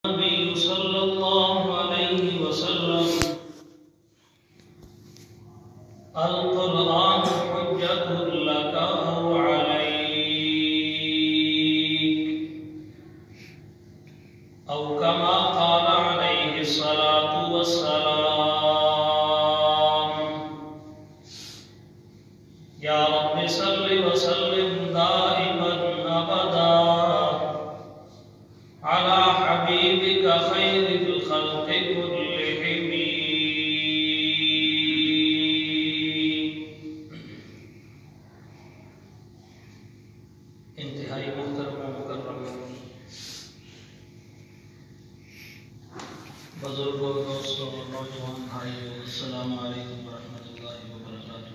النبي صلى الله عليه وسلم القرآن حجة لك أو عليك أو كما قال عليه الصلاة والسلام يا رب صل وسلم دائما أبدا على حبيبك خير الخلق كلهم. انتہائی محترم و مکرم بزرگوں، دوستوں، نوجوان بھائیوں، السلام علیکم ورحمۃ اللہ وبرکاتہ.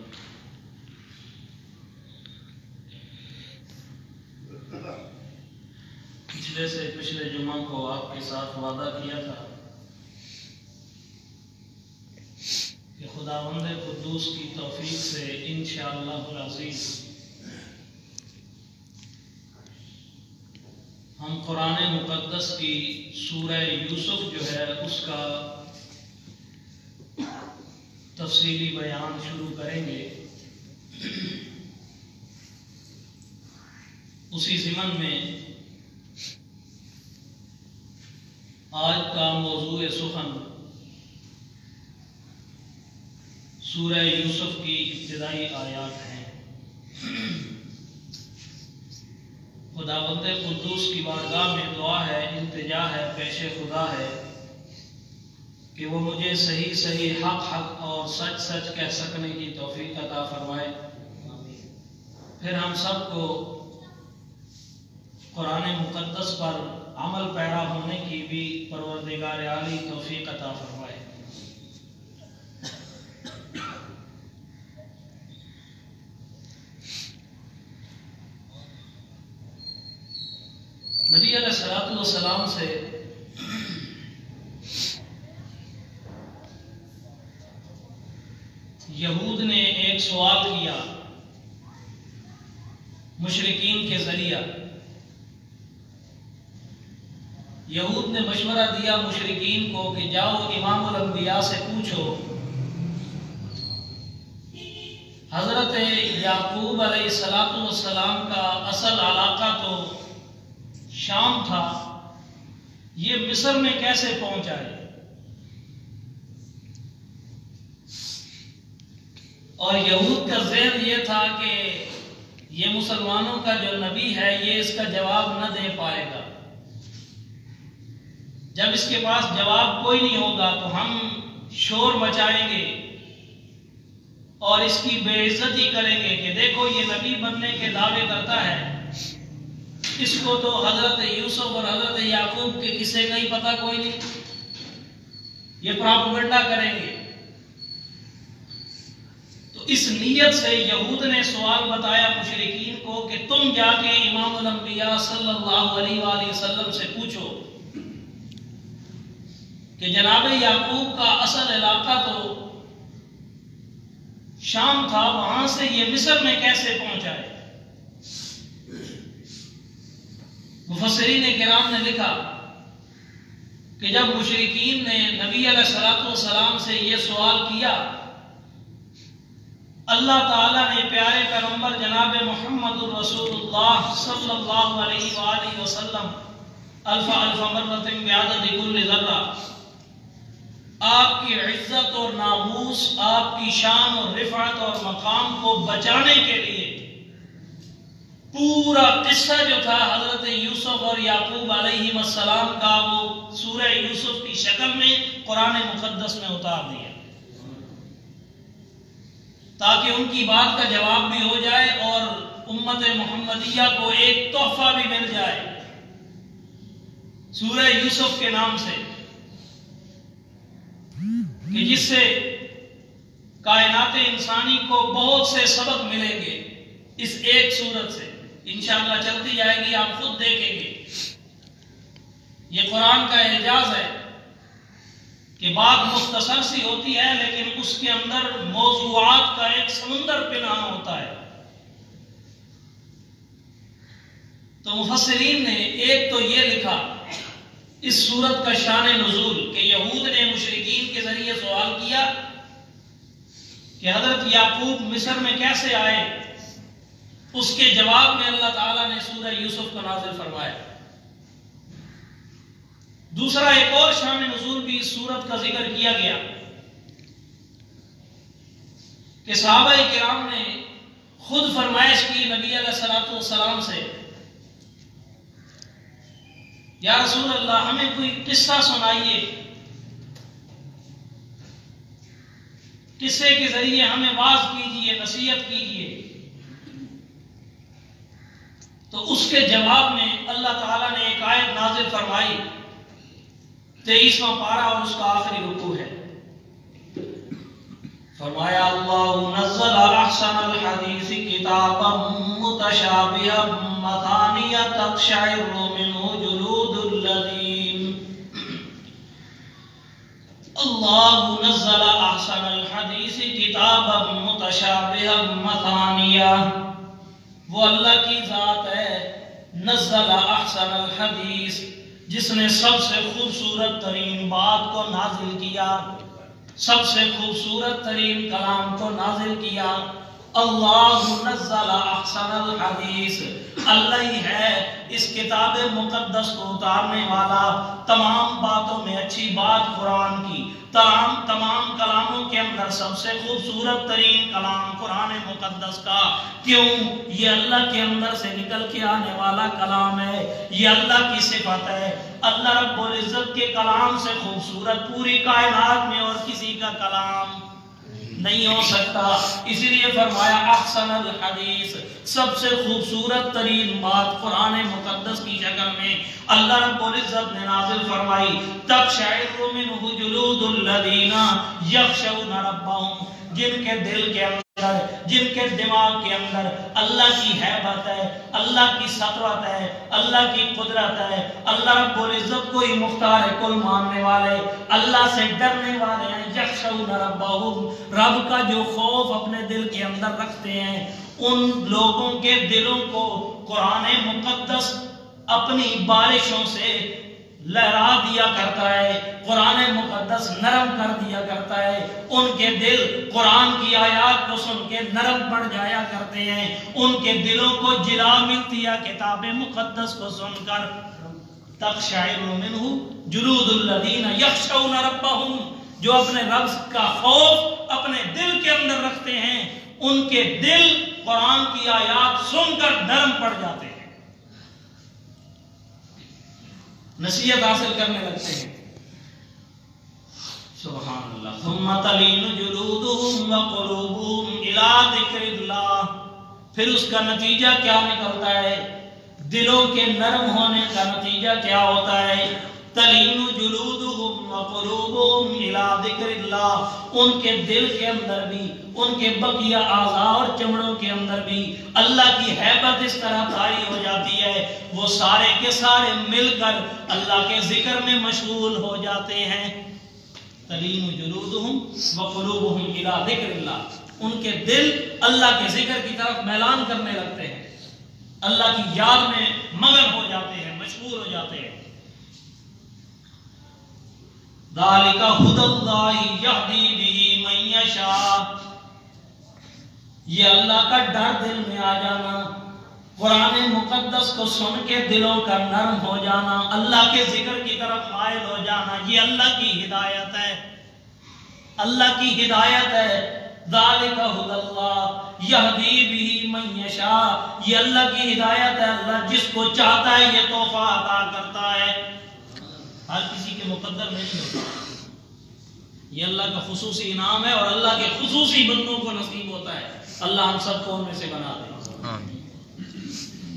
پچھلے جمعہ کو آپ کے ساتھ وعدہ کیا تھا کہ خداوند قدوس کی توفیق سے انشاءاللہ العزیز ہم قرآن مقدس کی سورہ یوسف جو ہے اس کا تفصیلی بیان شروع کریں گے. اسی ضمن میں آج کا موضوع سخن سورہ یوسف کی ابتدائی آیات ہیں. خداوند قدوس کی بارگاہ میں دعا ہے، التجا ہے، پیش خدا ہے کہ وہ مجھے صحیح صحیح، حق حق اور سچ سچ کہہ سکنے کی توفیق عطا فرمائے. پھر ہم سب کو قرآن مقدس پر عمل پیرا ہونے کی بھی پروردگار عالی توفیق عطا فرمائے. نبی علیہ الصلوۃ والسلام سے یہود نے ایک سوال کیا مشرکین کے ذریعہ. یہود نے مشورہ دیا مشرکین کو کہ جاؤ امام الانبیاء سے پوچھو، حضرت یعقوب علیہ السلام کا اصل علاقہ تو شام تھا، یہ مصر میں کیسے پہنچا ہے؟ اور یہود کا ذہن یہ تھا کہ یہ مسلمانوں کا جو نبی ہے یہ اس کا جواب نہ دے پائے گا. جب اس کے پاس جواب کوئی نہیں ہوگا تو ہم شور مچائیں گے اور اس کی بے عزتی کریں گے کہ دیکھو یہ نبی بننے کے دعوے کرتا ہے، اس کو تو حضرت یوسف اور حضرت یعقوب کے قصے کا ہی پتہ کوئی نہیں. یہ پراپیگنڈا کریں گے. تو اس نیت سے یہود نے سوال بتایا مشرکین کو کہ تم جا کے امام الانبیاء صلی اللہ علیہ وآلہ وسلم سے پوچھو کہ جناب یعقوب کا اصل علاقہ تو شام تھا، وہاں سے یہ مصر میں کیسے پہنچا ہے؟ مفسرین کرام نے لکھا کہ جب مشرکین نے نبی علیہ السلام سے یہ سوال کیا، اللہ تعالیٰ نے پیارے پیغمبر جناب محمد الرسول اللہ صلی اللہ علیہ وآلہ وسلم الف الف مرۃ بعدد کل ذرہ، آپ کی عزت اور ناموس، آپ کی شان اور رفعت اور مقام کو بچانے کے لیے پورا قصہ جو تھا حضرت یوسف اور یعقوب علیہ السلام کا وہ سورہ یوسف کی شکل میں قرآن مقدس میں اتار دیا تاکہ ان کی بات کا جواب بھی ہو جائے اور امت محمدیہ کو ایک تحفہ بھی مل جائے سورہ یوسف کے نام سے، کہ جس سے کائنات انسانی کو بہت سے سبق ملیں گے. اس ایک سورت سے انشاءاللہ چلتی جائے گی، آپ خود دیکھیں گے. یہ قرآن کا اعجاز ہے کہ بات مختصر سی ہوتی ہے لیکن اس کے اندر موضوعات کا ایک سمندر پنہاں ہوتا ہے. تو مفسرین نے ایک تو یہ لکھا اس سورت کا شان نزول کہ یہود نے مشرکین کے ذریعے سوال کیا کہ حضرت یعقوب مصر میں کیسے آئے، اس کے جواب میں اللہ تعالیٰ نے سورہ یوسف کو نازل فرمایا۔ دوسرا ایک اور شان نزول بھی اس سورت کا ذکر کیا گیا کہ صحابہ کرام نے خود فرمائش کی نبی علیہ الصلوۃ والسلام سے، یا رسول اللہ ہمیں کوئی قصہ سنائیے، قصے کے ذریعے ہمیں واعظ کیجیے، نصیحت کیجیے۔ تو اس کے جواب میں اللہ تعالیٰ نے ایک آیت نازل فرمائی، 23واں پارہ اور اس کا آخری رکوع ہے۔ فرمایا اللہ نزل احسن الحدیث کتابا متشابہا مثانیہ تقشعر منہ جلود الذین، اللہ نزل احسن الحدیث کتابا متشابہا مثانیہ، وہ اللہ کی ذات ہے نزل احسن الحدیث جس نے سب سے خوبصورت ترین بات کو نازل کیا، سب سے خوبصورت ترین کلام کو نازل کیا۔ اللہ نزل احسن الحدیث، اللہ ہی ہے اس کتاب مقدس کو اتارنے والا، تمام باتوں میں اچھی بات قرآن کی، تمام کلاموں کے اندر سب سے خوبصورت ترین کلام قرآن مقدس کا۔ کیوں؟ یہ اللہ کے اندر سے نکل کے آنے والا کلام ہے، یہ اللہ کی صفت ہے۔ اللہ رب العزت کے کلام سے خوبصورت پوری کائنات میں اور کسی کا کلام نہیں ہو سکتا، اسی لیے فرمایا احسن الحدیث، سب سے خوبصورت ترین بات قرآن مقدس کی شکل میں اللہ رب العزت نے نازل فرمائی۔ تقشعر منہ جلود الذین یخشون ربہم، جن کے دل کے اندر، جن کے دماغ کے اندر اللہ کی ہیبت ہے، اللہ کی سطوت ہے، اللہ کی قدرت ہے، اللہ رب العزت کو ہی مختار ہے، کوئی ماننے والے اللہ سے ڈرنے والے ہیں۔ یخشون ربہم، رب کا جو خوف اپنے دل کے اندر رکھتے ہیں، ان لوگوں کے دلوں کو قرآن مقدس اپنی بارشوں سے لہرا دیا کرتا ہے، قرآن مقدس نرم کر دیا کرتا ہے، ان کے دل قرآن کی آیات کو سن کے نرم پڑ جایا کرتے ہیں، ان کے دلوں کو جلا ملتی ہے کتاب مقدس کو سن کر۔ تقشعر منہ جلود الذین یخشون ربہم، جو اپنے رب کا خوف اپنے دل کے اندر رکھتے ہیں، ان کے دل قرآن کی آیات سن کر نرم پڑ جاتے ہیں، نصیحت حاصل کرنے لگتے ہیں۔ سبحان اللہ۔ ثم تلین جلودہم وقلوبہم الی ذکر اللہ، پھر اس کا نتیجہ کیا نکلتا ہے؟ دلوں کے نرم ہونے کا نتیجہ کیا ہوتا ہے؟ تلین جلودہم وقلوبہم الی ذکر اللہ، ان کے دل کے اندر بھی، ان کے بقیہ اعضاء اور چمڑوں کے اندر بھی اللہ کی ہیبت اس طرح طاری ہو جاتی ہے، وہ سارے کے سارے مل کر اللہ کے ذکر میں مشغول ہو جاتے ہیں۔ تلین جلودہم وقلوبہم الی ذکر اللہ، ان کے دل اللہ کے ذکر کی طرف میلان کرنے لگتے ہیں، اللہ کی یاد میں مگن ہو جاتے ہیں، مشغول ہو جاتے ہیں۔ ذالک ھدی اللہ یہدی بہ من یشاء، یہ اللہ کا ڈر دل میں آ جانا، قرآن مقدس کو سن کے دلوں کا نرم ہو جانا، اللہ کے ذکر کی طرف مائل ہو جانا، یہ اللہ کی ہدایت ہے، اللہ کی ہدایت ہے۔ ذالک ھدی اللہ یہدی بہ من یشاء، یہ اللہ کی ہدایت ہے، اللہ جس کو چاہتا ہے یہ تحفہ عطا کرتا ہے، ہر کسی کے مقدر نہیں ہوتا، یہ اللہ کا خصوصی انعام ہے، اور اللہ کے خصوصی بندوں کو نصیب ہوتا ہے۔ اللہ ہم سب کو ان میں سے بنا دے۔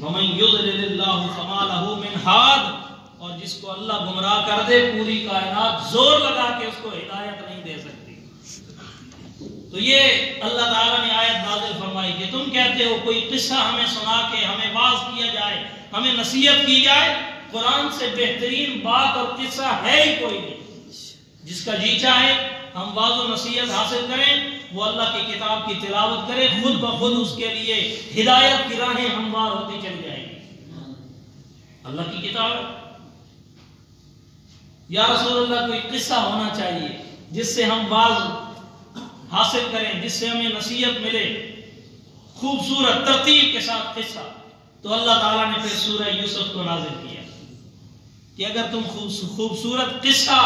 وَمَن يُضْلِلِ اللَّهُ فَمَا لَهُ مِنْ هَادٍ، اور جس کو اللہ گمراہ کر دے پوری کائنات زور لگا کے اس کو ہدایت نہیں دے سکتی۔ تو یہ اللہ تعالیٰ نے آیت نازل فرمائی کہ تم کہتے ہو کوئی قصہ ہمیں سنا کے ہمیں واعظ کیا جائے، ہمیں نصیحت کی جائے، قرآن سے بہترین بات اور قصہ ہے ہی کوئی نہیں۔ جس کا جی چاہے ہم واعظ و نصیحت حاصل کریں، وہ اللہ کی کتاب کی تلاوت کرے، خود بخود اس کے لیے ہدایت کی راہیں ہموار ہوتی چلی جائیں گی۔ اللہ کی کتاب ہے، یا رسول اللہ کوئی قصہ ہونا چاہیے جس سے ہم باز حاصل کریں، جس سے ہمیں نصیحت ملے، خوبصورت ترتیب کے ساتھ قصہ. تو اللہ تعالیٰ نے پھر سورہ یوسف کو نازل کیا کہ اگر تم خوبصورت قصہ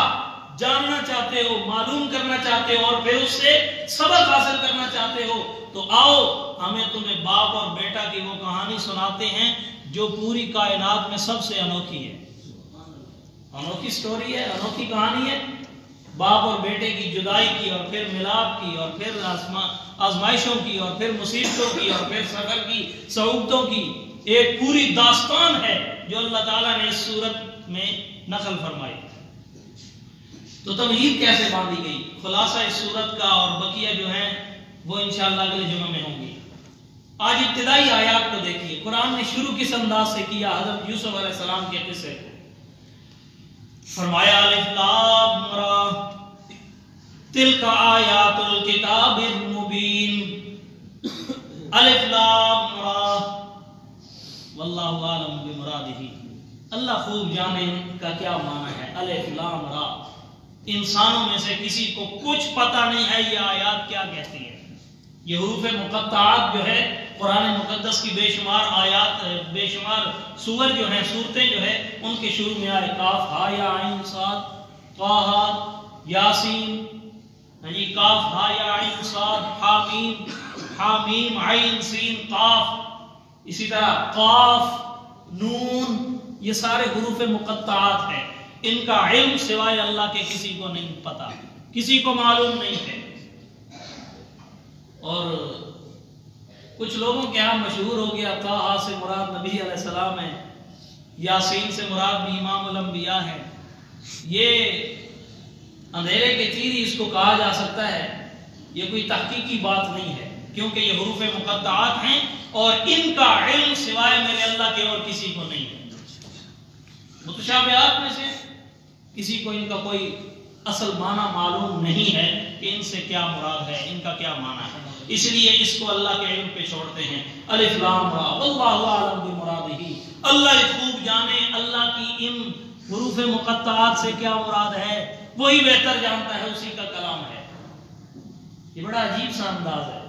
جاننا چاہتے ہو، معلوم کرنا چاہتے ہو اور پھر اس سے سبق حاصل کرنا چاہتے ہو تو آؤ ہمیں تمہیں باپ اور بیٹا کی وہ کہانی سناتے ہیں جو پوری کائنات میں سب سے انوکھی ہے. انوکھی سٹوری ہے، انوکھی کہانی ہے، باپ اور بیٹے کی جدائی کی اور پھر ملاپ کی اور پھر آزمائشوں کی اور پھر مصیبتوں کی اور پھر سفر کی صعوبتوں کی ایک پوری داستان ہے جو اللہ تعالیٰ نے اس صورت میں نقل فرمائی. تو تمہید کیسے باندھی گئی، خلاصہ اس صورت کا اور بقیہ جو ہیں وہ انشاءاللہ اگلے جمعہ میں ہوں گی. آج ابتدائی آیات کو دیکھیے. قرآن نے شروع کس انداز سے کیا؟ حضرت یوسف علیہ السلام کے قصے کو. فرمایا الف لام را تلک آیات الکتاب المبین. الف لام را واللہ عالم بمرادہ. اللہ خوب جانے ان کا کیا معنی ہے. الف لام را، انسانوں میں سے کسی کو کچھ پتہ نہیں ہے یہ آیات کیا کہتی ہیں. یہ حروف مقطعات جو ہے قرآن مقدس کی بے شمار آیات، بے شمار سور جو ہیں، صورتیں جو ہے ان کے شروع میں آئے کاف ہا یا عین صاد طٰہٰ یاسین، کاف ہا یا عین صاد حامیم، حامیم عین سین قاف، اسی طرح قاف نون، یہ سارے حروف مقطعات ہیں. ان کا علم سوائے اللہ کے کسی کو نہیں پتا، کسی کو معلوم نہیں ہے. اور کچھ لوگوں کے ہاں مشہور ہو گیا طٰہٰ سے مراد نبی علیہ السلام ہے، یاسین سے مراد بھی امام الانبیاء ہے. یہ اندھیرے کے تیری اس کو کہا جا سکتا ہے، یہ کوئی تحقیقی بات نہیں ہے کیونکہ یہ حروف مقطعات ہیں اور ان کا علم سوائے میرے اللہ کے اور کسی کو نہیں ہے. متشابہات میں سے کسی کو ان کا کوئی اصل معنی معلوم نہیں ہے کہ ان سے کیا مراد ہے، ان کا کیا معنی ہے، اس لیے اس کو اللہ کے علم پہ چھوڑتے ہیں. الف لام را واللہ اعلم بمرادہ. اللہ خوب جانے اللہ کی ان حروف مقطعات سے کیا مراد ہے، وہی بہتر جانتا ہے، اسی کا کلام ہے. یہ بڑا عجیب سا انداز ہے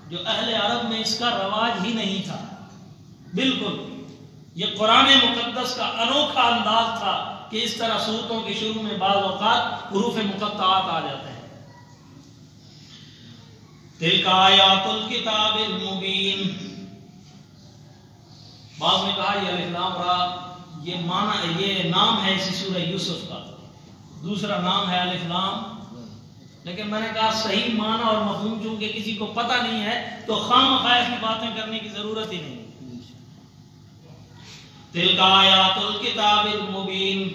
جو اہل عرب میں اس کا رواج ہی نہیں تھا. بالکل یہ قرآن مقدس کا انوکھا انداز تھا کہ اس طرح سورتوں کے شروع میں بعض اوقات حروف مقطعات آ جاتے ہیں. تلک آیات الکتاب المبین. بعض نے کہا یہ الف لام را یہ نام ہے اسی سورہ یوسف کا، دوسرا نام ہے الف لام. لیکن میں نے کہا صحیح معنی اور مفہوم چونکہ کسی کو پتہ نہیں ہے تو خواہ کی باتیں کرنے کی ضرورت ہی نہیں. تلک آیات الکتاب المبین،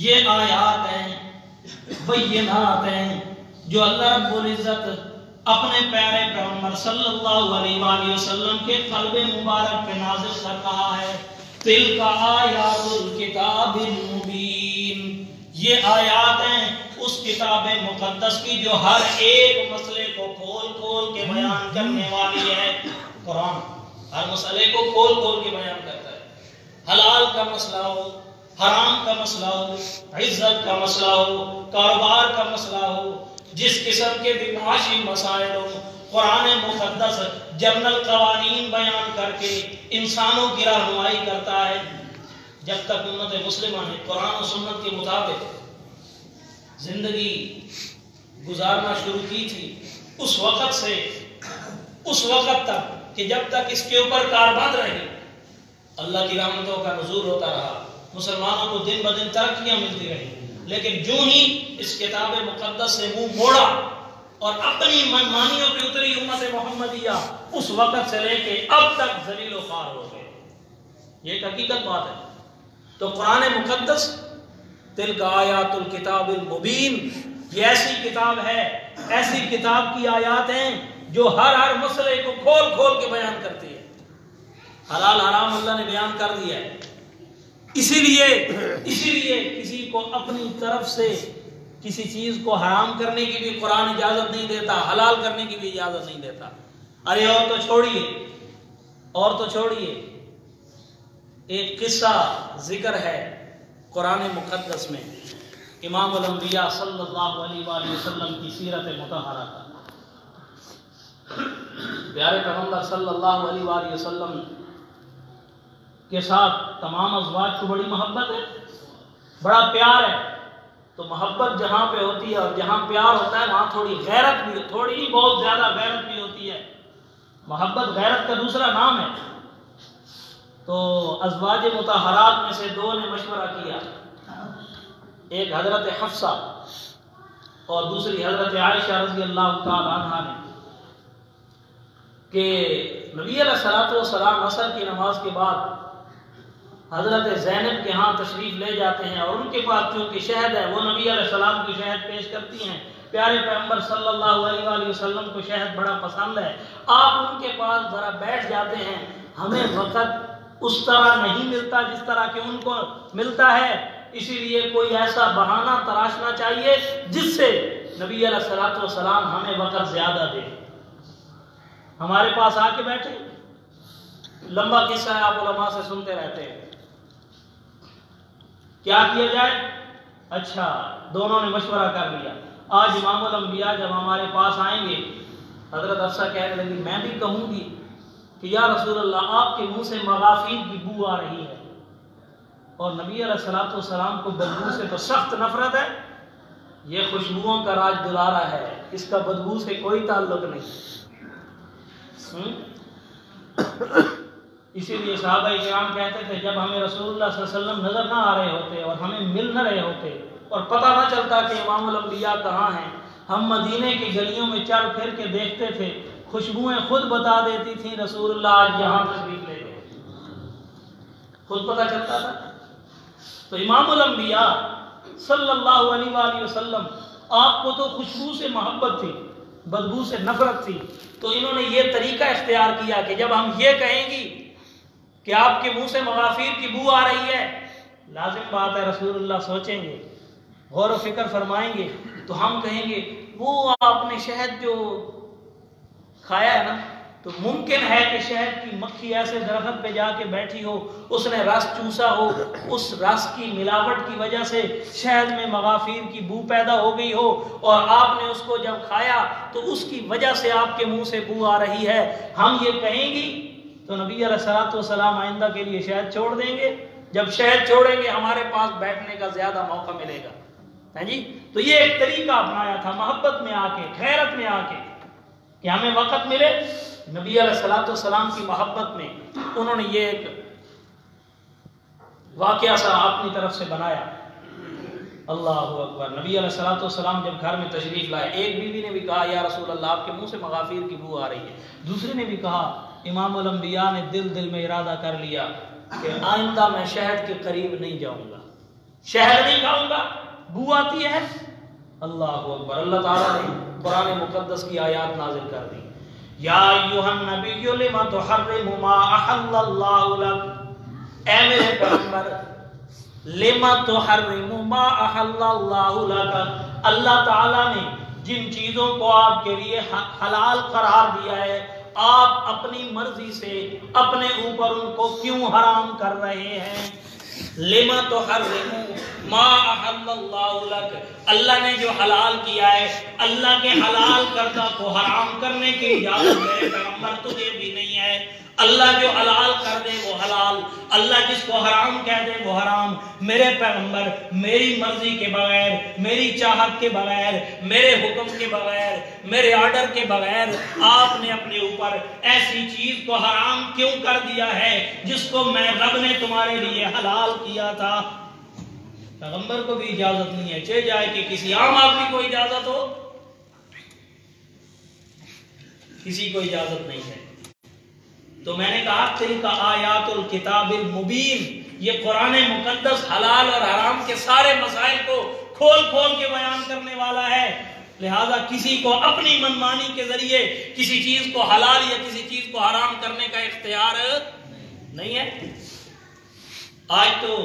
یہ آیات ہیں، بینات ہیں جو اللہ رب العزت اپنے پیارے پیغمبر صلی اللہ علیہ وآلہ وسلم کے قلب مبارک پہ نازل کر رہا ہے. تلک آیات الکتاب المبین، یہ آیات ہیں اس کتاب مقدس کی جو ہر ایک مسئلے کو کھول کھول کے بیان کرنے والی ہے. قرآن ہر مسئلے کو کھول کھول کے بیان کرتا ہے. حلال کا مسئلہ ہو، حرام کا مسئلہ ہو، عزت کا مسئلہ ہو، کاروبار کا مسئلہ ہو، جس قسم کے بھی معاشی مسائل ہو، قرآن مقدس جنرل قوانین بیان کر کے انسانوں کی رہنمائی کرتا ہے. جب تک امت مسلمہ نے قرآن و سنت کے مطابق زندگی گزارنا شروع کی تھی، اس وقت سے اس وقت تک کہ جب تک اس کے اوپر کاربند رہی، اللہ کی رحمتوں کا نزول ہوتا رہا، مسلمانوں کو دن بدن ترقیاں ملتی رہی. لیکن جو ہی اس کتاب مقدس سے منہ موڑا اور اپنی منمانیوں پہ اتری امت محمدیہ، اس وقت سے لے کے اب تک ذلیل و خوار ہو گئے. یہ ایک حقیقت بات ہے. تو قرآن مقدس تلک آیات الکتاب المبین، یہ ایسی کتاب ہے، ایسی کتاب کی آیات ہیں جو ہر مسئلے کو کھول کھول کے بیان کرتی ہے. حلال حرام اللہ نے بیان کر دیا ہے. اسی لیے کسی کو اپنی طرف سے کسی چیز کو حرام کرنے کی بھی قرآن اجازت نہیں دیتا، حلال کرنے کی بھی اجازت نہیں دیتا. ارے اور تو چھوڑیے ایک قصہ ذکر ہے قرآن مقدس میں امام الانبیاء صلی اللہ علیہ وآلہ وسلم کی سیرت مطہرہ کا، پیارے پیغمبر صلی اللہ علیہ وآلہ وسلم کے ساتھ تمام ازواج کو بڑی محبت ہے، بڑا پیار ہے. تو محبت جہاں پہ ہوتی ہے اور جہاں پیار ہوتا ہے وہاں تھوڑی غیرت بھی، تھوڑی ہی بہت زیادہ غیرت بھی ہوتی ہے. محبت غیرت کا دوسرا نام ہے. تو ازواج مطہرات میں سے دو نے مشورہ کیا، ایک حضرت حفصہ اور دوسری حضرت عائشہ رضی اللہ تعالی عنہا نے، کہ نبی علیہ الصلوۃ والسلام عصر کی نماز کے بعد حضرت زینب کے ہاں تشریف لے جاتے ہیں، اور ان کے پاس چونکہ شہد ہے، وہ نبی علیہ السلام کی شہد پیش کرتی ہیں. پیارے پیغمبر صلی اللہ علیہ وآلہ وسلم کو شہد بڑا پسند ہے. آپ ان کے پاس ذرا بیٹھ جاتے ہیں. ہمیں وقت اس طرح نہیں ملتا جس طرح کہ ان کو ملتا ہے، اسی لیے کوئی ایسا بہانہ تراشنا چاہیے جس سے نبی علیہ الصلوۃ والسلام ہمیں وقت زیادہ دے، ہمارے پاس آ کے بیٹھے. لمبا قصہ ہے، آپ علماء سے سنتے رہتے ہیں. کیا کیا جائے؟ اچھا، دونوں نے مشورہ کر لیا. آج امام الانبیاء جب ہمارے پاس آئیں گے، حضرت حفصہ کہنے لگی میں بھی کہوں گی کہ یا رسول اللہ آپ کے منہ سے مغافیر کی بو آ رہی ہے، اور نبی علیہ الصلوۃ والسلام کو بدبو سے تو سخت نفرت ہے. یہ خوشبوؤں کا راج دلارا ہے، اس کا بدبو سے کوئی تعلق نہیں. اسی لیے صحابہ کرام کہتے تھے جب ہمیں رسول اللہ صلی اللہ علیہ وسلم نظر نہ آ رہے ہوتے اور ہمیں مل نہ رہے ہوتے اور پتہ نہ چلتا کہ امام الانبیاء کہاں ہیں، ہم مدینے کی گلیوں میں چل پھر کے دیکھتے تھے، خوشبوئیں خود بتا دیتی تھیں رسول اللہ آج یہاں تشریف لے گئے، خود پتہ چلتا تھا. تو امام الانبیاء صلی اللہ علیہ وآلہ وسلم، آپ کو تو خوشبو سے محبت تھی، بدبو سے نفرت تھی. تو انہوں نے یہ طریقہ اختیار کیا کہ جب ہم یہ کہیں گی کہ آپ کے منہ سے مغافیر کی بو آ رہی ہے، لازم بات ہے رسول اللہ سوچیں گے، غور و فکر فرمائیں گے، تو ہم کہیں گے وہ آپ نے شہد جو کھایا ہے نا، تو ممکن ہے کہ شہد کی مکھی ایسے درخت پہ جا کے بیٹھی ہو، اس نے رس چوسا ہو، اس رس کی ملاوٹ کی وجہ سے شہد میں مغافیر کی بو پیدا ہو گئی ہو، اور آپ نے اس کو جب کھایا تو اس کی وجہ سے آپ کے منہ سے بو آ رہی ہے. ہم یہ کہیں گی تو نبی علیہ الصلوۃ والسلام آئندہ کے لیے شہد چھوڑ دیں گے. جب شہد چھوڑیں گے ہمارے پاس بیٹھنے کا زیادہ موقع ملے گا. جی، تو یہ ایک طریقہ اپنایا تھا محبت میں آ کے، غیرت میں آ کے، کہ ہمیں وقت ملے. نبی علیہ الصلوۃ والسلام کی محبت میں انہوں نے یہ ایک واقعہ سا اپنی طرف سے بنایا. اللہ اکبر. نبی علیہ الصلوۃ والسلام جب گھر میں تشریف لائے، ایک بیوی نے بھی کہا یا رسول اللہ آپ کے منہ سے مغافیر کی بو آ رہی ہے. دوسری نے بھی کہا. امام الانبیاء نے دل میں ارادہ کر لیا کہ آئندہ میں شہد کے قریب نہیں جاؤں گا، شہد نہیں کھاؤں گا، بو آتی ہے. اللہ اکبر. اللہ تعالیٰ نے قرآن مقدس کی آیات نازل کر دی. یا ایھا النبی لما تحرم ما احل اللہ لک، اے میرے پیغمبر لما تحرم ما احل اللہ لک، اللہ تعالیٰ نے جن چیزوں کو آپ کے لیے حلال قرار دیا ہے، آپ اپنی مرضی سے اپنے اوپر ان کو کیوں حرام کر رہے ہیں؟ لما تحرم ما احل اللہ لک، اللہ نے جو حلال کیا ہے، اللہ کے حلال کردہ کو حرام کرنے کی اجازت میرے پیغمبر تجھے بھی نہیں ہے. اللہ جو حلال کر دے وہ حلال، اللہ جس کو حرام کہہ دے وہ حرام. میرے پیغمبر میری مرضی کے بغیر، میری چاہت کے بغیر، میرے حکم کے بغیر، میرے آرڈر کے بغیر آپ نے اپنے اوپر ایسی چیز کو حرام کیوں کر دیا ہے جس کو میں رب نے تمہارے لیے حلال کیا تھا؟ پیغمبر کو بھی اجازت نہیں ہے، چاہے جائے کہ کسی عام آدمی کو اجازت ہو، کسی کو اجازت نہیں ہے. تو میں نے کہا تلک آیات الکتاب المبین، یہ قرآن مقدس حلال اور حرام کے سارے مسائل کو کھول کھول کے بیان کرنے والا ہے. لہذا کسی کو اپنی منمانی کے ذریعے کسی چیز کو حلال یا کسی چیز کو حرام کرنے کا اختیار نہیں ہے. آج تو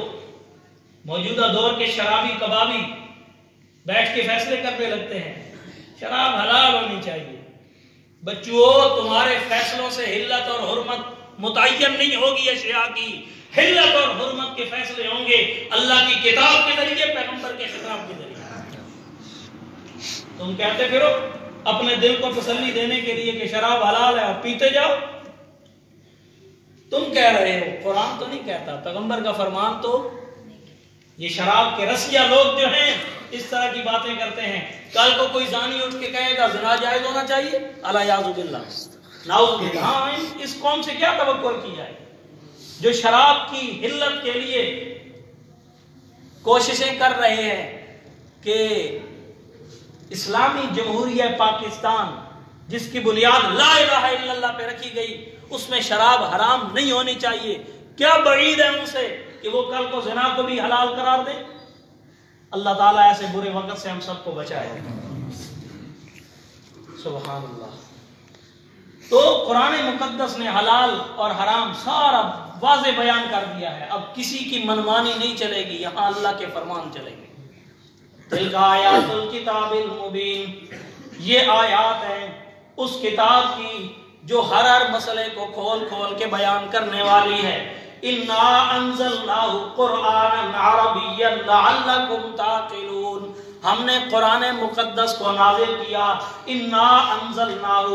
موجودہ دور کے شرابی کبابی بیٹھ کے فیصلے کرنے لگتے ہیں شراب حلال ہونی چاہیے. بچوں تمہارے فیصلوں سے حلت اور حرمت متعین نہیں ہوگی اشیاء کی. حلت اور حرمت کے فیصلے ہوں گے اللہ کی کتاب کے ذریعے، پیغمبر کے خطاب کے ذریعے۔ تم کہتے پھرو اپنے دل کو تسلی دینے کے لیے کہ شراب حلال ہے اور پیتے جاؤ، تم کہہ رہے ہو، قرآن تو نہیں کہتا، پیغمبر کا فرمان تو۔ یہ شراب کے رسیہ لوگ جو ہیں اس طرح کی باتیں کرتے ہیں، کل کو کوئی زانی اٹھ کے کہے گا زنا جائز ہونا چاہیے، الیاذ باللہ، نعوذ باللہ۔ ہاں، اس قوم سے کیا توقع کی جائے جو شراب کی حلت کے لیے کوششیں کر رہے ہیں کہ اسلامی جمہوریہ پاکستان جس کی بنیاد لا الہ الا اللہ پہ رکھی گئی، اس میں شراب حرام نہیں ہونی چاہیے۔ کیا بعید ہے ان سے کہ وہ کل کو زنا کو بھی حلال قرار دے۔ اللہ تعالیٰ ایسے برے وقت سے ہم سب کو بچائے، سبحان اللہ۔ تو قرآن مقدس نے حلال اور حرام سارا واضح بیان کر دیا ہے، اب کسی کی منمانی نہیں چلے گی، یہاں اللہ کے فرمان چلیں گے۔ تلک آیات الکتاب المبین، یہ آیات ہیں اس کتاب کی جو ہر مسئلے کو کھول کھول کے بیان کرنے والی ہے۔ انا انزلناہ قرآنا عربیا لعلکم تعقلون، ہم نے قرآن مقدس کو نازل کیا۔ انا انزلناہ،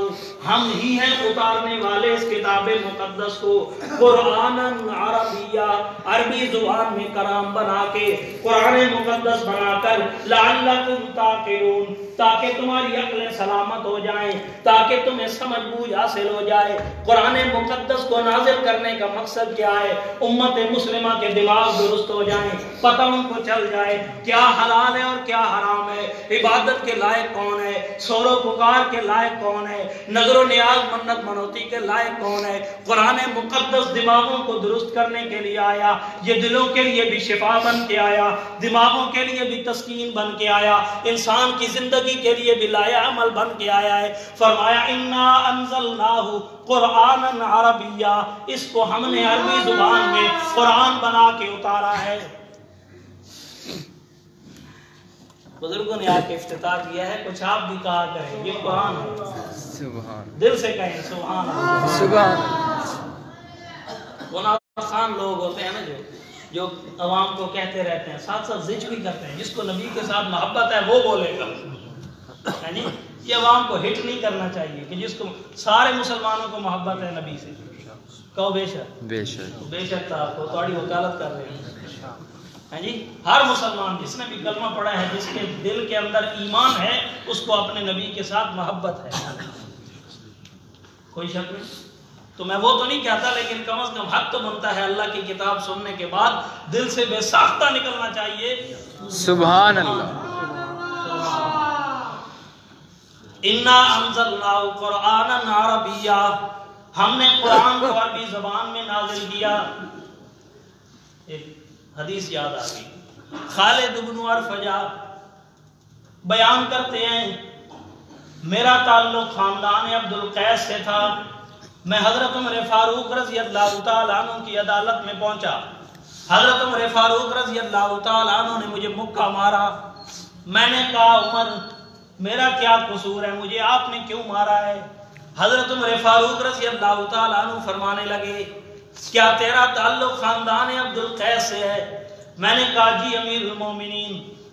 ہم ہی ہیں اتارنے والے اس کتاب مقدس کو، قرآنا عربیا، عربی زبان میں کلام بنا کے، قرآن مقدس بنا کر، لعلکم تعقلون، تاکہ تمہاری عقلیں سلامت ہو جائیں، تاکہ تمہیں سمجھ بوجھ حاصل ہو جائے۔ قرآن مقدس کو نازل کرنے کا مقصد کیا ہے؟ امت مسلمہ کے دماغ درست ہو جائیں، پتہ ان کو چل جائے کیا حلال ہے اور کیا حرام ہے، عبادت کے لائق کون ہے، سور و پکار کے لائق کون ہے، نظر و نیاز منت منوتی کے لائق کون ہے۔ قرآن مقدس دماغوں کو درست کرنے کے لیے آیا، یہ دلوں کے لیے بھی شفا بن کے آیا، دماغوں کے لیے بھی تسکین بن کے آیا، انسان کی زندگی کے لیے بھی لایا عمل بن کے آیا ہے۔ فرمایا انا انزلناہ قرآنا عربیا، اس کو ہم نے عربی زبان میں قرآن بنا کے اتارا ہے۔ بزرگوں نے آپ کے افتتاح کیا ہے، کچھ آپ بھی کہا کریں یہ قرآن ہے، سبحان، دل سے کہیں سبحان اللہ۔ سبحان۔ گناہ خان لوگ ہوتے ہیں نا جو عوام کو کہتے رہتے ہیں، ساتھ ساتھ زج بھی کرتے ہیں، جس کو نبی کے ساتھ محبت ہے وہ بولے گا، یعنی یہ عوام کو ہٹ نہیں کرنا چاہیے کہ جس کو سارے مسلمانوں کو محبت ہے نبی سے، کہو بے شک، بے شک، بے شک صاحب کو تھوڑی وکالت کر رہے ہیں جی۔ ہر مسلمان جس نے بھی کلمہ پڑھا ہے، جس کے دل کے اندر ایمان ہے، اس کو اپنے نبی کے ساتھ محبت ہے، کوئی شک نہیں۔ تو میں وہ تو نہیں کہتا، لیکن کم از کم حق تو بنتا ہے اللہ کی کتاب سننے کے بعد دل سے بے ساختہ نکلنا چاہیے سبحان اللہ۔ انا انزلناہ قرآنا عربیا، ہم نے قرآن کو عربی زبان میں نازل کیا۔ ایک حدیث یاد آ گئی، خالد بن عرفجہ بیان کرتے ہیں، میرا تعلق خاندان عبد القیس سے تھا، میں حضرت عمر فاروق رضی اللہ تعالیٰ عنہ کی عدالت میں پہنچا، حضرت عمر فاروق رضی اللہ تعالیٰ عنہ نے مجھے مکہ مارا، میں نے کہا عمر میرا کیا قصور ہے، مجھے آپ نے کیوں مارا ہے؟ حضرت عمر فاروق رضی اللہ تعالیٰ عنہ فرمانے لگے کیا تیرا تعلق خاندان عبد القیس سے ہے؟ میں نے کہا جی امیر المومنین،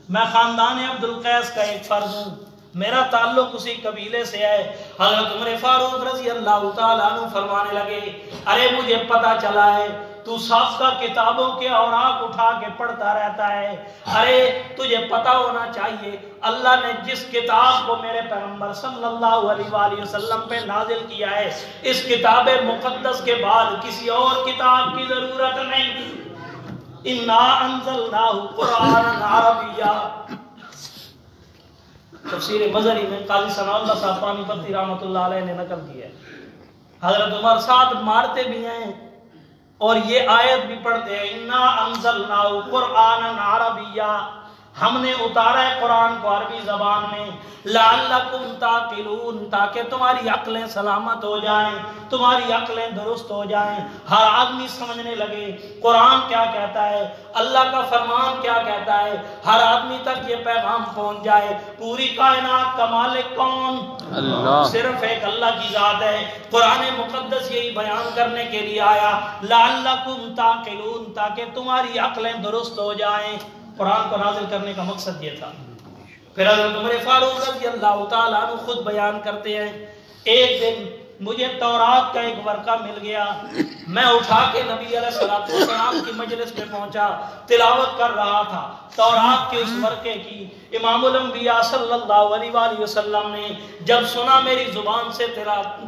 میں خاندان عبد القیس کا ایک فرد ہوں، میرا تعلق اسی قبیلے سے ہے۔ حضرت عمر فاروق رضی اللہ تعالیٰ عنہ فرمانے لگے ارے مجھے پتا چلا ہے تو سابقہ کتابوں کے اوراق اٹھا کے پڑھتا رہتا ہے، ارے تجھے پتا ہونا چاہیے اللہ نے جس کتاب کو میرے پیغمبر صلی اللہ علیہ وآلہ وسلم پہ نازل کیا ہے، اس کتاب مقدس کے بعد کسی اور کتاب کی ضرورت نہیں۔ انا انزلناہ قرآنا عربیا، تفسیر مظہری میں قاضی ثناء اللہ صاحب پانی پتی رحمۃ اللہ علیہ نے نقل کیا ہے، حضرت عمر ساتھ مارتے بھی ہیں اور یہ آیت بھی پڑھتے ہیں، انا انزلناہ قرآنا عربیا، ہم نے اتارا ہے قرآن کو عربی زبان میں لعلکم تعقلون، تاکہ تمہاری عقلیں سلامت ہو جائیں، تمہاری عقلیں درست ہو جائیں، ہر آدمی سمجھنے لگے قرآن کیا کہتا ہے، اللہ کا فرمان کیا کہتا ہے، ہر آدمی تک یہ پیغام پہنچ جائے۔ پوری کائنات کا مالک کون؟ اللہ۔ صرف ایک اللہ کی ذات ہے۔ قرآن مقدس یہی بیان کرنے کے لیے آیا لعلکم تعقلون، تاکہ تمہاری عقلیں درست ہو جائیں۔ قرآن کو نازل کرنے کا مقصد یہ تھا۔ پھر حضرت عمر فاروق رضی اللہ تعالیٰ عنہ خود بیان کرتے ہیں، ایک دن مجھے تورات کا ایک ورقہ مل گیا، میں اٹھا کے نبی علیہ الصلوۃ والسلام کی مجلس میں پہنچا، تلاوت کر رہا تھا تورات کے اس ورقے کی۔ امام الانبیاء صلی اللہ علیہ وآلہ وسلم نے جب سنا میری زبان سے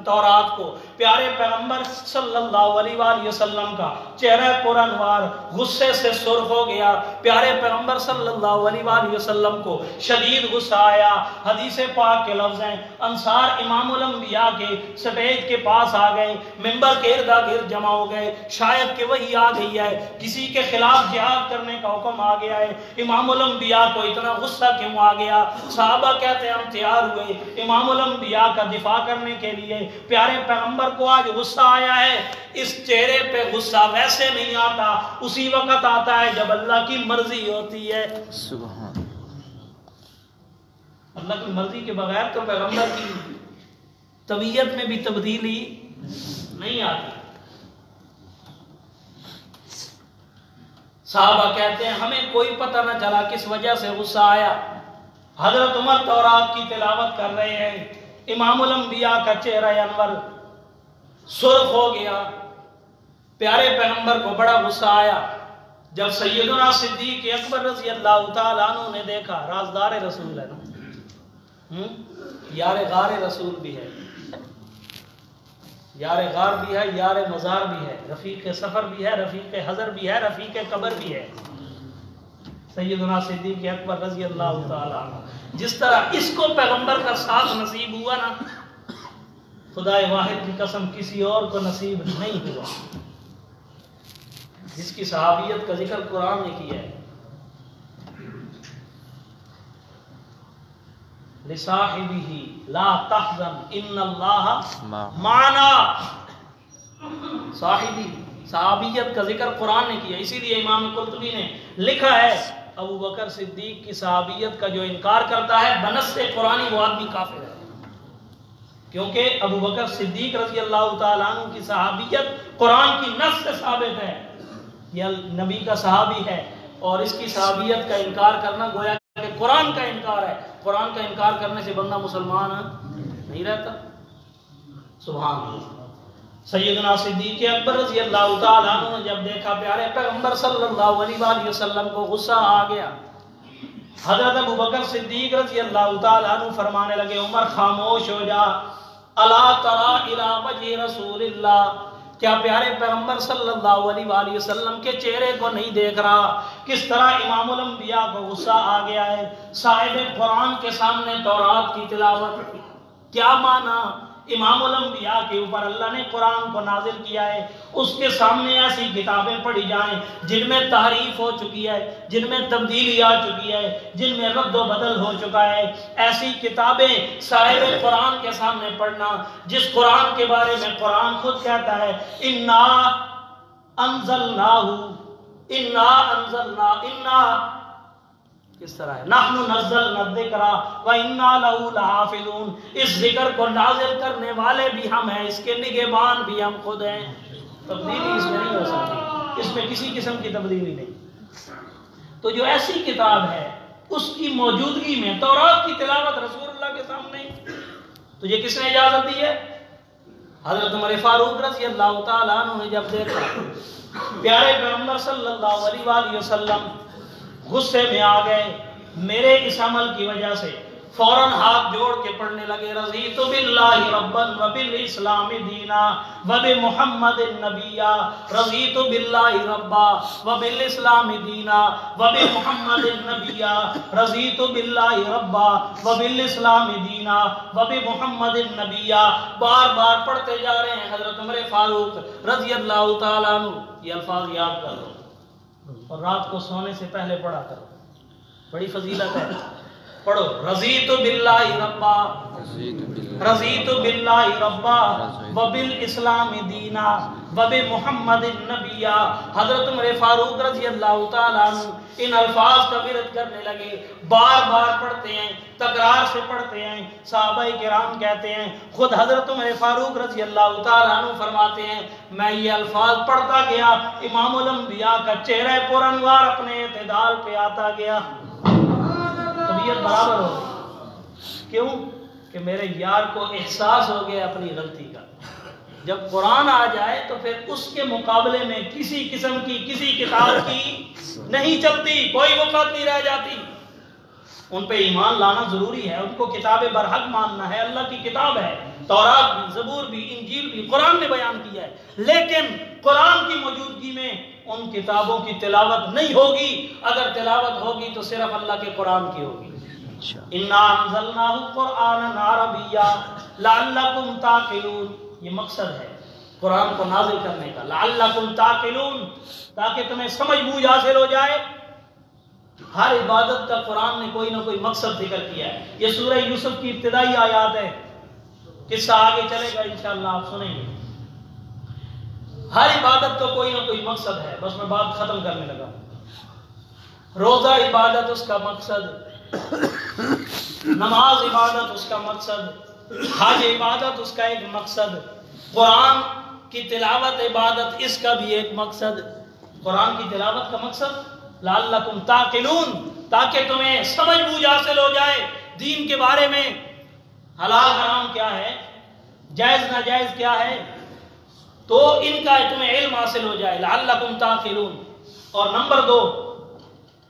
تورات کو، پیارے پیغمبر صلی اللہ علیہ وآلہ وسلم کا چہرہ پر انوار غصے سے سرخ ہو گیا۔ پیارے پیغمبر صلی اللہ علیہ وآلہ وسلم کو شدید غصہ آیا۔ حدیث پاک کے لفظ ہیں، انصار امام الانبیاء کے سٹیج کے پاس آ گئے، ممبر کے ارد گرد جمع ہو گئے، شاید کہ وہی آ گئی ہے، کسی کے خلاف جہاد کرنے کا حکم آ گیا ہے۔ امام الانبیاء کو اتنا غصہ کیوں آ گیا؟ صحابہ کہتے ہیں ہم تیار ہوئے امام الانبیاء کا دفاع کرنے کے لیے، پیارے پیغمبر کو آج غصہ آیا ہے۔ اس چہرے پہ غصہ ویسے نہیں آتا، اسی وقت آتا ہے جب اللہ کی مرضی ہوتی ہے۔ سبحان اللہ کی مرضی کے بغیر تو پیغمبر کی طبیعت میں بھی تبدیلی نہیں آتی۔ صحابہ کہتے ہیں ہمیں کوئی پتہ نہ چلا کس وجہ سے غصہ آیا۔ حضرت عمر تورات کی تلاوت کر رہے ہیں، امام الانبیاء کا چہرہ انور سرخ ہو گیا۔ پیارے پیغمبر کو بڑا غصہ آیا۔ جب سیدنا صدیق اکبر رضی اللہ تعالیٰ عنہ نے دیکھا، رازدار رسول ہے نا، یار غار رسول بھی ہے، یار غار بھی ہے، یار مزار بھی ہے، رفیق سفر بھی ہے، رفیق حضر بھی ہے، رفیق قبر بھی ہے، سیدنا صدیق اکبر رضی اللہ تعالیٰ عنہ۔ جس طرح اس کو پیغمبر کا ساتھ نصیب ہوا نا، خدا واحد کی قسم کسی اور کو نصیب نہیں ہوا۔ جس کی صحابیت کا ذکر قرآن نے کیا ہے، لصاحبہ لا تحزن ان اللہ معنا، صحابیت کا ذکر قرآن نے کیا۔ اسی لیے امام قرطبی نے لکھا ہے ابو بکر صدیق کی صحابیت کا جو انکار کرتا ہے بنص قرآنی وہ آدمی کافر ہے، کیونکہ ابو بکر صدیق رضی اللہ تعالیٰ عنہ کی صحابیت قرآن کی نص سے ثابت ہے، یہ نبی کا صحابی ہے، اور اس کی صحابیت کا انکار کرنا گویا کہ قرآن کا انکار ہے۔ قرآن کا انکار کرنے سے بندہ مسلمان نہیں رہتا۔ سبحان اللہ۔ سیدنا صدیق اکبر رضی اللہ تعالیٰ عنہ نے جب دیکھا پیارے پیغمبر صلی اللہ علیہ وآلہ وسلم کو غصہ آ گیا، حضرت ابو بکر صدیق رضی اللہ تعالیٰ عنہ فرمانے لگے عمر خاموش ہو جا، الا تری الی وجہ رسول اللہ، کیا پیارے پیغمبر صلی اللہ علیہ وآلہ وسلم کے چہرے کو نہیں دیکھ رہا؟ کس طرح امام الانبیاء کو غصہ آ گیا ہے۔ صاحب قرآن کے سامنے تورات کی تلاوت، کیا معنی؟ امام الانبیاء کے اوپر اللہ نے قرآن کو نازل کیا ہے، اس کے سامنے ایسی کتابیں پڑھی جائیں جن میں تحریف ہو چکی ہے، جن میں تبدیلی آ چکی ہے، جن میں رد و بدل ہو چکا ہے، ایسی کتابیں صاحب قرآن کے سامنے پڑھنا جس قرآن کے بارے میں قرآن خود کہتا ہے انا انزلناہ، کس طرح ہے نحن نزلنا الذکر وانا لہ لحافظون، اس ذکر کو نازل کرنے والے بھی ہم ہیں، اس کے نگہبان بھی ہم خود ہیں۔ تبدیلی اس میں نہیں ہو سکتی، اس میں کسی قسم کی تبدیلی نہیں۔ تو جو ایسی کتاب ہے اس کی موجودگی میں تورات کی تلاوت رسول اللہ کے سامنے، تو یہ کس نے اجازت دی ہے؟ حضرت عمر فاروق رضی اللہ تعالیٰ عنہ نے جب دیکھا پیارے پیغمبر صلی اللہ علیہ وآلہ وسلم غصے میں آ گئے، میرے اس عمل کی وجہ سے فوراً ہاتھ جوڑ کے پڑھنے لگے رضیت باللہ ربا وبالاسلام دینا وبمحمد النبیا، رضیت باللہ ربا وبالاسلام دینا وبمحمد النبیا، رضیت باللہ ربا وبالاسلام دینا وبمحمد النبیا، بار بار پڑھتے جا رہے ہیں۔ حضرت عمر فاروق رضی اللہ تعالیٰ عنہ، یہ الفاظ یاد کر لو اور رات کو سونے سے پہلے پڑھا کرو، بڑی فضیلت ہے. پڑھو رضیت باللہ ربا رضیت باللہ ربا وبالاسلام دینا وبمحمد النبیہ. حضرت عمر فاروق رضی اللہ تعالیٰ عنہ ان الفاظ کا ورد کرنے لگے، بار بار پڑھتے ہیں، تکرار سے پڑھتے ہیں. صحابہ کرام کہتے ہیں، خود حضرت عمر فاروق رضی اللہ تعالیٰ عنہ فرماتے ہیں میں یہ الفاظ پڑھتا گیا، امام الانبیاء کا چہرہ پر انوار اپنے اعتدال پہ آتا گیا، طبیعت برابر ہو گئی. کیوں کہ میرے یار کو احساس ہو گیا اپنی غلطی کا. جب قرآن آ جائے تو پھر اس کے مقابلے میں کسی قسم کی کسی کتاب کی نہیں چلتی، کوئی وقت نہیں رہ جاتی. ان پہ ایمان لانا ضروری ہے، ان کو کتاب برحق ماننا ہے. اللہ کی کتاب ہے، تورات بھی، زبور بھی، انجیل بھی، قرآن نے بیان کیا ہے. لیکن قرآن کی موجودگی میں ان کتابوں کی تلاوت نہیں ہوگی. اگر تلاوت ہوگی تو صرف اللہ کے قرآن کی ہوگی. اِنَّا أَنزَلْنَاهُ قُرْآنًا عَرَبِيًّا لَعَلَّكُمْ تَعْقِلُونَ. یہ مقصد ہے قرآن کو نازل کرنے کا، لَعَلَّكُمْ تَعْقِلُونَ، تاکہ تمہیں سمجھ بوجھ حاصل ہو جائے. ہر عبادت کا قرآن نے کوئی نہ کوئی مقصد ذکر کیا ہے. یہ سورہ یوسف کی ابتدائی آیات ہے، قصہ آگے چلے گا انشاءاللہ آپ سنیں گے. ہر عبادت کا کوئی نہ کوئی مقصد ہے. بس میں بات ختم کرنے لگا. روزہ عبادت اس کا مقصد، نماز عبادت اس کا مقصد، حج عبادت اس کا ایک مقصد، قرآن کی تلاوت عبادت اس کا بھی ایک مقصد. قرآن کی تلاوت کا مقصد لعلکم تعقلون، تاکہ تمہیں سمجھ بوجھ حاصل ہو جائے دین کے بارے میں. حلال حرام کیا ہے، جائز ناجائز کیا ہے، تو ان کا تمہیں علم حاصل ہو جائے. لعلکم تعقلون. اور نمبر 2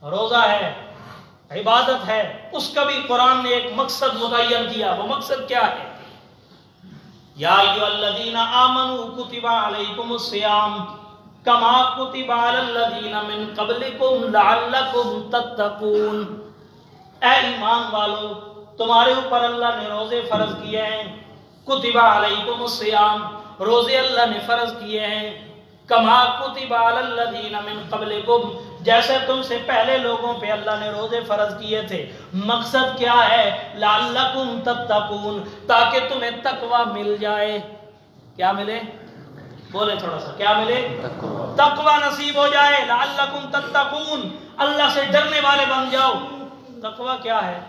روزہ ہے، عبادت ہے، اس کا بھی قرآن نے ایک مقصد متعین کیا. وہ مقصد کیا ہے؟ یا ایھا الذین آمنوا کتب علیکم الصیام کما کتب علی الذین من قبلکم لعلکم تتقون. اے ایمان والو، تمہارے اوپر اللہ نے روزے فرض کیے ہیں. کتب علیکم الصیام، روزے اللہ نے فرض کیے ہیں. کما کتب علی الذین من قبلکم، جیسے تم سے پہلے لوگوں پہ اللہ نے روزے فرض کیے تھے. مقصد کیا ہے؟ لعلکم تتقون، تاکہ تمہیں تقوی مل جائے. کیا ملے؟ بولے تھوڑا سا، کیا ملے؟ تقوی نصیب ہو جائے. لعلکم تتقون، اللہ سے ڈرنے والے بن جاؤ. تقوی کیا ہے؟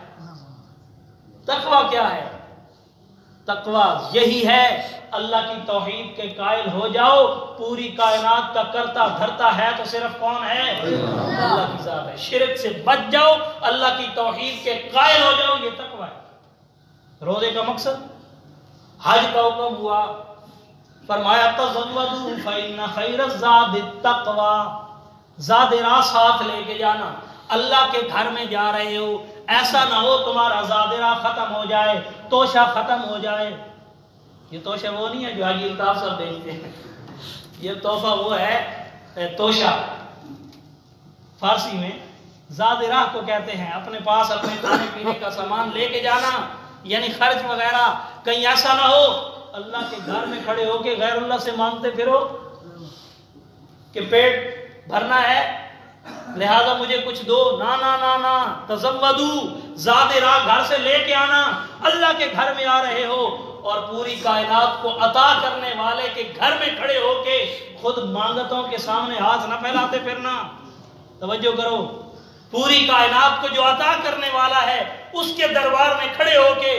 تقوی کیا ہے؟ تقوی یہی ہے اللہ کی توحید کے قائل ہو جاؤ. پوری کائنات کا کرتا دھرتا ہے تو صرف کون ہے؟ اللہ کی ذات ہے. شرک سے بچ جاؤ، اللہ کی توحید کے قائل ہو جاؤ، یہ تقوی ہے. روزے کا مقصد، حج کا حکم ہوا، فرمایا تزودوا فإن خیر الزاد التقوی، زاد راہ ساتھ لے کے جانا. اللہ کے گھر میں جا رہے ہو، ایسا نہ ہو تمہارا زاد راہ ختم ہو جائے، توشہ ختم ہو جائے. یہ توشہ وہ نہیں ہے جو حاجی الطاف صاحب بیچتے ہیں، یہ تحفہ وہ ہے توشہ. فارسی میں زاد راہ کو کہتے ہیں اپنے پاس اپنے کھانے پینے کا سامان لے کے جانا، یعنی خرچ وغیرہ. کہیں ایسا نہ ہو اللہ کے گھر میں کھڑے ہو کے غیر اللہ سے مانگتے پھرو کہ پیٹ بھرنا ہے لہذا مجھے کچھ دو. نا نا نا نا، تزودوا، زاد راہ گھر سے لے کے آنا. اللہ کے گھر میں آ رہے ہو اور پوری کائنات کو عطا کرنے والے کے گھر میں کھڑے ہو کے خود مانگتوں کے سامنے ہاتھ نہ پھیلاتے پھرنا. توجہ کرو، پوری کائنات کو جو عطا کرنے والا ہے اس کے دربار میں کھڑے ہو کے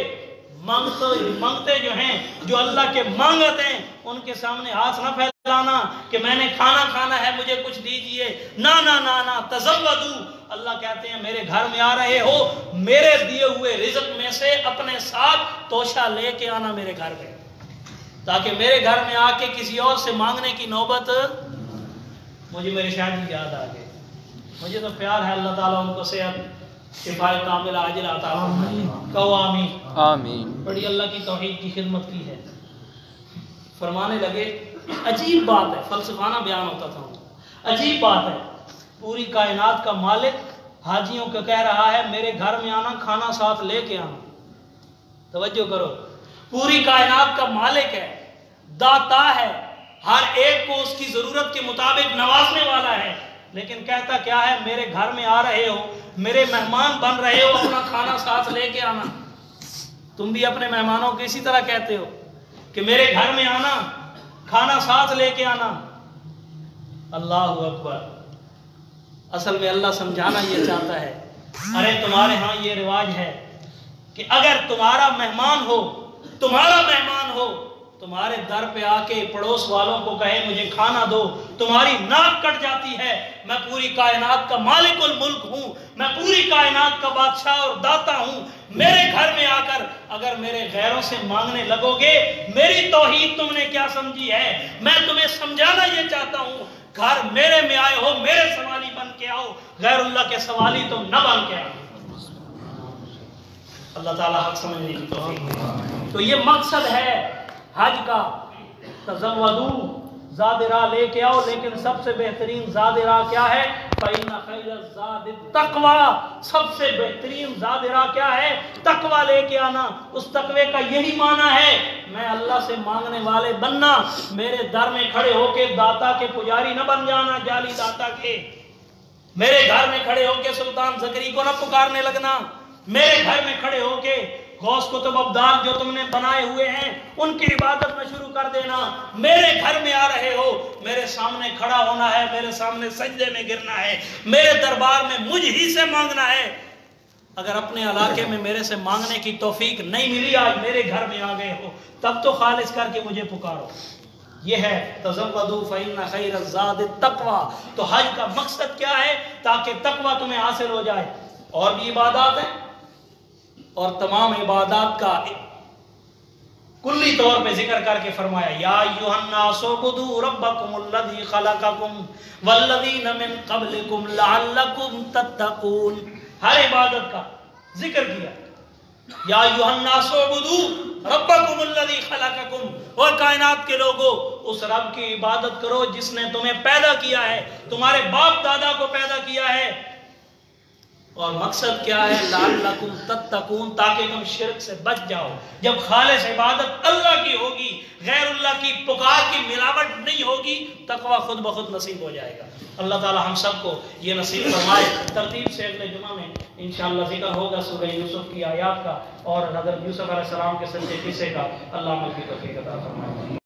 مانگتے جو ہیں، جو اللہ کے مانگت ہیں، ان کے سامنے ہاتھ نہ پھیلانا کہ میں نے کھانا کھانا ہے مجھے کچھ دیجئے. نا نا نا نا، تزودوا. اللہ کہتے ہیں میرے گھر میں آ رہے ہو، میرے دیے ہوئے رزق میں سے اپنے ساتھ توشہ لے کے آنا میرے گھر میں، تاکہ میرے گھر میں آ کے کسی اور سے مانگنے کی نوبت. مجھے میرے شاہد یاد آ گئے. مجھے تو پیار ہے، اللہ تعالیٰ ان کو صحت شفائے کاملہ عاجل عطا فرمائے. کہو آمین. آمین. بڑی اللہ کی توحید کی خدمت کی ہے. فرمانے لگے عجیب بات ہے، فلسفانہ بیان ہوتا تھا. عجیب بات ہے، پوری کائنات کا مالک حاجیوں کو کہہ رہا ہے میرے گھر میں آنا، کھانا ساتھ لے کے آنا. توجہ کرو، پوری کائنات کا مالک ہے، داتا ہے، ہر ایک کو اس کی ضرورت کے مطابق نوازنے والا ہے. لیکن کہتا کیا ہے؟ میرے گھر میں آ رہے ہو، میرے مہمان بن رہے ہو اپنا کھانا ساتھ لے کے آنا. تم بھی اپنے مہمانوں کو اسی طرح کہتے ہو کہ میرے گھر میں آنا, کھانا ساتھ لے کے آنا. اللہ اکبر. اصل میں اللہ سمجھانا یہ چاہتا ہے, ارے تمہارے ہاں یہ رواج ہے کہ اگر تمہارا مہمان ہو تمہارے در پہ آ کے پڑوس والوں کو کہے مجھے کھانا دو, تمہاری ناک کٹ جاتی ہے. میں پوری کائنات کا مالک الملک ہوں, میں پوری کائنات کا بادشاہ اور داتا ہوں. میرے گھر میں آ کر اگر میرے غیروں سے مانگنے لگو گے, میری توحید تم نے کیا سمجھی ہے؟ میں تمہیں سمجھانا یہ چاہتا ہوں, گھر میرے میں آئے ہو میرے سوالی بن کے آؤ, غیر اللہ کے سوالی تو نہ بن کے آؤ. اللہ تعالیٰ حق سمجھنے کی توفیق. تو یہ مقصد ہے حج کا. تزودوا, زاد راہ لے کے آؤ, لیکن سب سے بہترین زاد راہ کیا ہے؟ فإن خیر الزاد التقوی. سب سے بہترین زاد راہ کیا ہے؟ تقوی لے کے آنا. اس تقوی کا یہی معنی ہے میں اللہ سے مانگنے والے بننا, میرے در میں کھڑے ہو کے داتا کے پجاری نہ بن جانا, جعلی داتا کے. میرے گھر میں کھڑے ہو کے سلطان زکری کو نہ پکارنے لگنا, میرے گھر میں کھڑے ہو کے غوث کتب ابدال جو تم نے بنائے ہوئے ہیں ان کی عبادت میں شروع کر دینا. میرے گھر میں آ رہے ہو, میرے سامنے کھڑا ہونا ہے, میرے سامنے سجدے میں گرنا ہے, میرے دربار میں مجھ ہی سے مانگنا ہے. اگر اپنے علاقے میں میرے سے مانگنے کی توفیق نہیں ملی, آج میرے گھر میں آ گئے ہو, تب تو خالص کر کے مجھے پکارو. یہ ہے تزودوا فإن خیر الزاد التقوی. تو حج کا مقصد کیا ہے؟ تاکہ تقوی تمہیں حاصل ہو جائے. اور بھی عبادات ہیں, اور تمام عبادات کا کلی طور پہ ذکر کر کے فرمایا یا ایھا الناس اعبدوا ربکم الذی خلقکم والذین من قبلکم لعلکم تتقون. ہر عبادت کا ذکر کیا. یا ایھا الناس اعبدوا ربکم الذی خلقکم, اور کائنات کے لوگوں اس رب کی عبادت کرو جس نے تمہیں پیدا کیا ہے, تمہارے باپ دادا کو پیدا کیا ہے. اور مقصد کیا ہے؟ لعلکم تتقون, تاکہ تم شرک سے بچ جاؤ. جب خالص عبادت اللہ کی ہوگی, غیر اللہ کی پکار کی ملاوٹ نہیں ہوگی, تقوی خود بخود نصیب ہو جائے گا. اللہ تعالی ہم سب کو یہ نصیب فرمائے. ترتیب سے اگلے جمعہ میں انشاءاللہ ذکر ہوگا سورہ یوسف کی آیات کا اور حضرت یوسف علیہ السلام کے سچے قصے کا. اللہ عمل کی توفیق عطا فرمائے.